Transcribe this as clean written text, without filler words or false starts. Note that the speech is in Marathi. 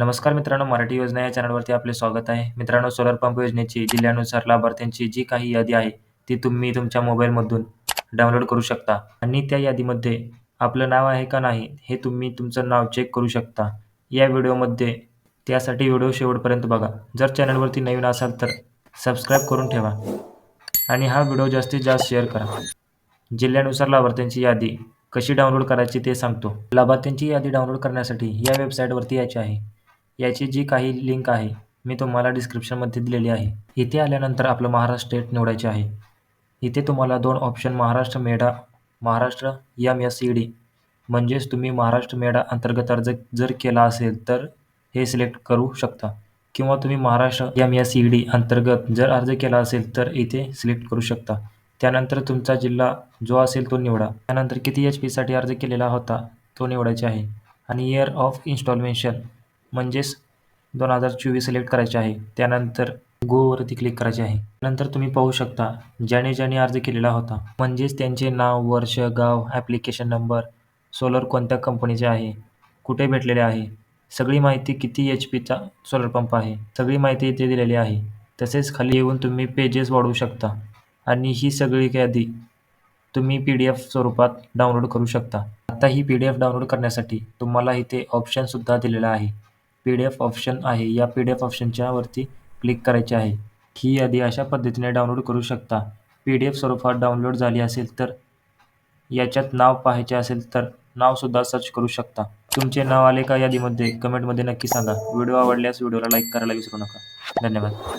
नमस्कार मित्रांनो, मराठी योजना या चॅनलवरती आपले स्वागत आहे. मित्रांनो, सोलर पंप योजनेची जिल्ह्यानुसार लाभार्थ्यांची जी काही यादी आहे, ती तुम्ही तुमच्या मोबाईलमधून डाउनलोड करू शकता आणि त्या यादीमध्ये आपलं नाव आहे का नाही, हे तुम्ही तुमचं नाव चेक करू शकता. या व्हिडिओमध्ये त्यासाठी व्हिडिओ शेवटपर्यंत बघा. जर चॅनलवरती नवीन असाल तर सबस्क्राईब करून ठेवा आणि हा व्हिडिओ जास्तीत जास्त शेअर करा. जिल्ह्यानुसार लाभार्थ्यांची यादी कशी डाउनलोड करायची ते सांगतो. लाभार्थ्यांची यादी डाउनलोड करण्यासाठी या वेबसाईटवरती यायचे आहे. याची जी काही लिंक आहे मी तुम्हाला डिस्क्रिप्शनमध्ये दिलेली आहे. इथे आल्यानंतर आपलं महाराष्ट्र स्टेट निवडायचे आहे. इथे तुम्हाला 2 ऑप्शन महाराष्ट्र मेधा, महाराष्ट्र MSED म्हणजेच तुम्ही महाराष्ट्र मेधा अंतर्गत अर्ज जर केला असेल तर हे सिलेक्ट करू शकता किंवा तुम्ही महाराष्ट्र MSED अंतर्गत जर अर्ज केला असेल तर इथे सिलेक्ट करू शकता. त्यानंतर तुमचा जिल्हा जो असेल तो निवडा. त्यानंतर किती HP अर्ज केलेला होता तो निवडायचा आहे आणि इयर ऑफ इन्स्टॉलेशन म्हणजेच 2024 सिलेक्ट करायचे आहे. त्यानंतर गोवरती क्लिक करायचे आहे. नंतर तुम्ही पाहू शकता ज्याने अर्ज केलेला होता म्हणजेच त्यांचे नाव, वर्ष, गाव, ॲप्लिकेशन नंबर, सोलर कोणत्या कंपनीचे आहे, कुठे भेटलेले आहे, सगळी माहिती, किती HPचा सोलर पंप आहे, सगळी माहिती इथे दिलेली आहे. तसेच खाली येऊन तुम्ही पेजेस वाढवू शकता आणि ही सगळी यादी तुम्ही PDF स्वरूपात डाउनलोड करू शकता. आता ही PDF डाउनलोड करण्यासाठी तुम्हाला इथे ऑप्शनसुद्धा दिलेला आहे. PDF ऑप्शन आहे. या PDF ऑप्शनच्या वरती क्लिक करायचे आहे. ही यादी अशा पद्धतीने डाउनलोड करू शकता. PDF स्वरूपात डाउनलोड झाली असेल तर याच्यात नाव पाहायचे असेल तर नावसुद्धा सर्च करू शकता. तुमचे नाव आले का यादीमध्ये कमेंटमध्ये नक्की सांगा. व्हिडिओ आवडल्यास व्हिडिओला लाईक करायला विसरू नका. धन्यवाद.